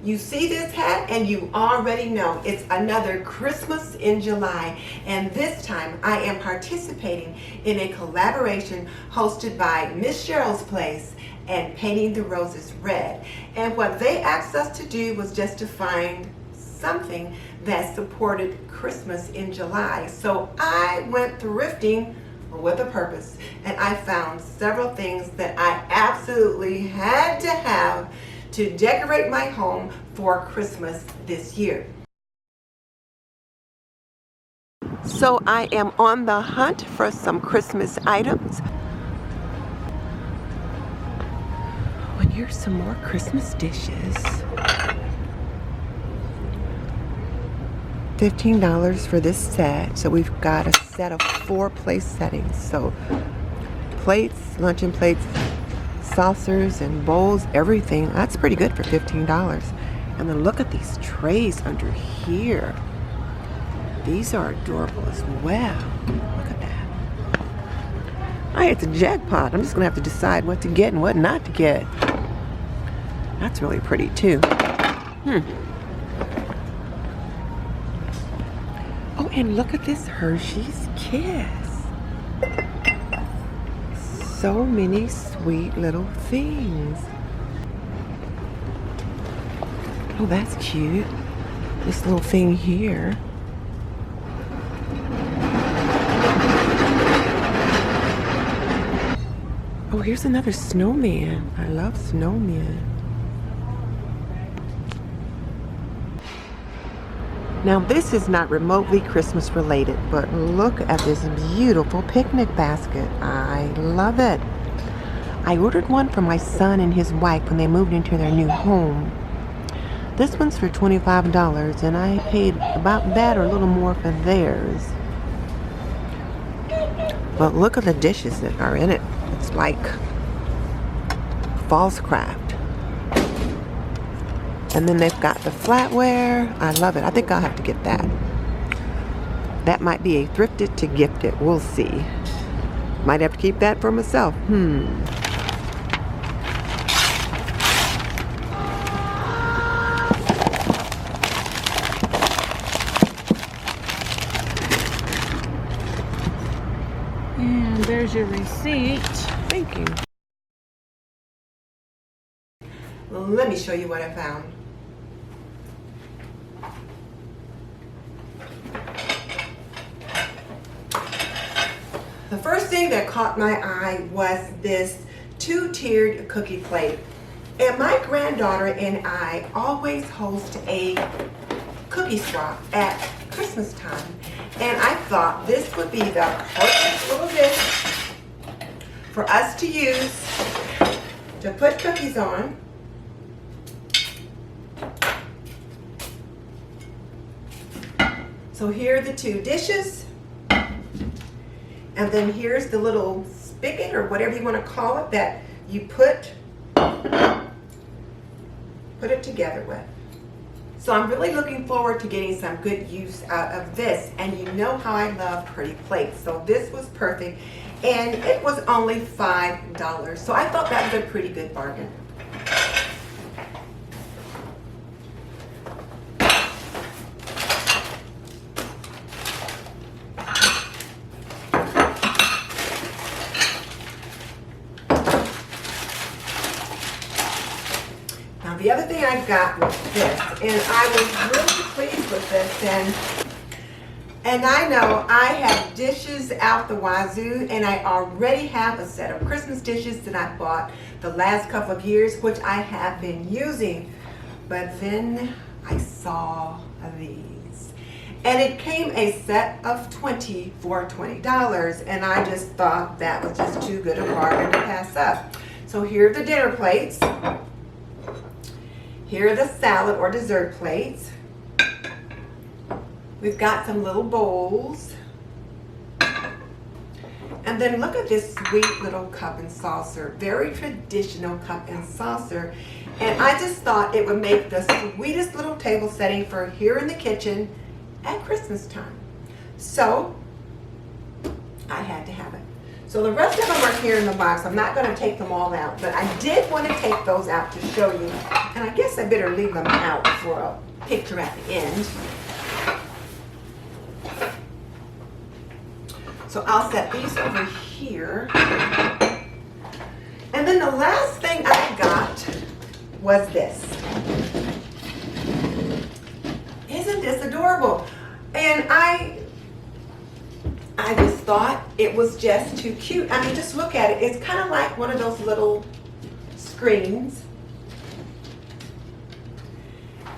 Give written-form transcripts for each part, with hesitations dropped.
You see this hat and you already know it's another Christmas in July, and this time I am participating in a collaboration hosted by Miss Cheryl's Place and Painting the Roses Red. And what they asked us to do was just to find something that supported Christmas in July. So I went thrifting with a purpose, and I found several things that I absolutely had to have to decorate my home for Christmas this year. So I am on the hunt for some Christmas items. Oh, and here's some more Christmas dishes. $15 for this set. So we've got a set of 4 place settings. So plates, luncheon plates, saucers and bowls, everything. That's pretty good for $15. And then look at these trays under here. These are adorable as well. Look at that. It's a jackpot. I'm just gonna have to decide what to get and what not to get. That's really pretty too. Oh, and look at this Hershey's Kiss. So many sweet little things. Oh, that's cute. This little thing here. Oh, here's another snowman. I love snowmen. Now this is not remotely Christmas related, but look at this beautiful picnic basket. I love it. I ordered one for my son and his wife when they moved into their new home. This one's for $25, and I paid about that or a little more for theirs. But look at the dishes that are in it. It's like false craft. And then they've got the flatware. I love it. I think I'll have to get that. That might be a thrifted to gifted. We'll see. Might have to keep that for myself. And there's your receipt. Thank you. Let me show you what I found. The first thing that caught my eye was this 2-tiered cookie plate. And my granddaughter and I always host a cookie swap at Christmas time. And I thought this would be the perfect little dish for us to use to put cookies on. So here are the 2 dishes. And then here's the little spigot or whatever you want to call it that you put it together with. So I'm really looking forward to getting some good use out of this. And you know how I love pretty plates. So this was perfect. And it was only $5. So I thought that was a pretty good bargain. The other thing I got was this, and I was really pleased with this, and I know I have dishes out the wazoo, and I already have a set of Christmas dishes that I bought the last couple of years, which I have been using, but then I saw these, and it came a set of 20 for $20, and I just thought that was just too good a bargain to pass up. So here are the dinner plates. Here are the salad or dessert plates. We've got some little bowls. And then look at this sweet little cup and saucer. Very traditional cup and saucer. And I just thought it would make the sweetest little table setting for here in the kitchen at Christmas time. So I had to have it. So the rest of them are here in the box. I'm not going to take them all out, but I did want to take those out to show you. And I guess I better leave them out for a picture at the end. So I'll set these over here. And then the last thing I got was this. Isn't this adorable? And I just thought it was just too cute. I mean, just look at it. It's kind of like one of those little screens.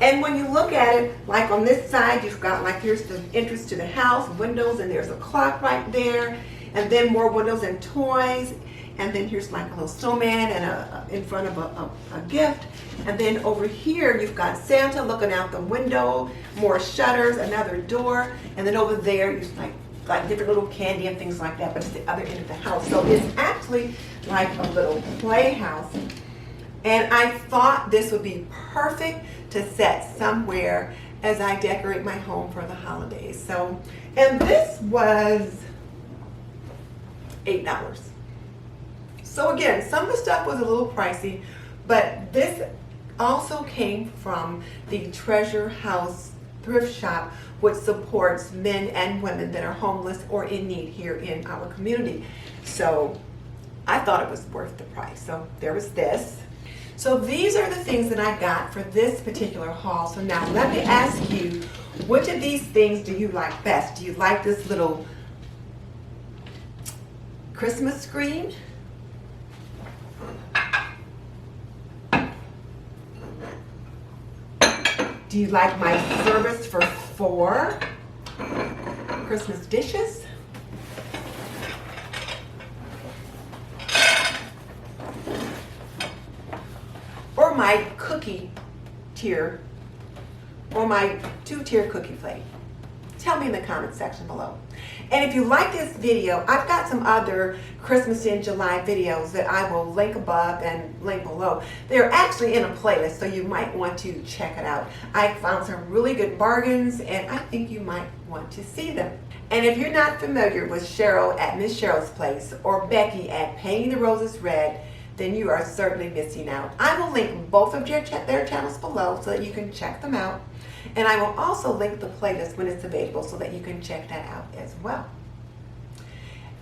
And when you look at it, like on this side, you've got like, here's the entrance to the house, windows, and there's a clock right there. And then more windows and toys. And then here's like a little snowman and in front of a gift. And then over here, you've got Santa looking out the window, more shutters, another door. And then over there, you've like different little candy and things like that, but it's the other end of the house. So it's actually like a little playhouse. And I thought this would be perfect to set somewhere as I decorate my home for the holidays. So, and this was $8. So again, some of the stuff was a little pricey, but this also came from the Treasure House thrift shop, which supports men and women that are homeless or in need here in our community. So I thought it was worth the price. So there was this. So these are the things that I got for this particular haul. So now let me ask you, which of these things do you like best? Do you like this little Christmas screen? Do you like my service for 4 Christmas dishes? Or my cookie tier, or my 2-tier cookie plate? Tell me in the comment section below. And if you like this video, I've got some other Christmas in July videos that I will link above and link below. They're actually in a playlist, so you might want to check it out. I found some really good bargains, and I think you might want to see them. And if you're not familiar with Cheryl at Miss Cheryl's Place or Becky at Painting the Roses Red, then you are certainly missing out. I will link both of their channels below so that you can check them out. And I will also link the playlist when it's available so that you can check that out as well.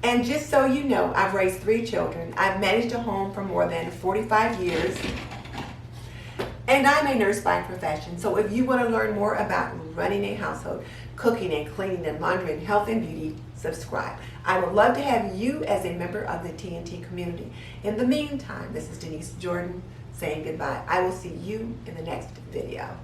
And just so you know, I've raised 3 children. I've managed a home for more than 45 years. And I'm a nurse by profession. So if you want to learn more about running a household, cooking and cleaning and laundry and health and beauty, subscribe. I would love to have you as a member of the TNT community. In the meantime, this is Denise Jordan saying goodbye. I will see you in the next video.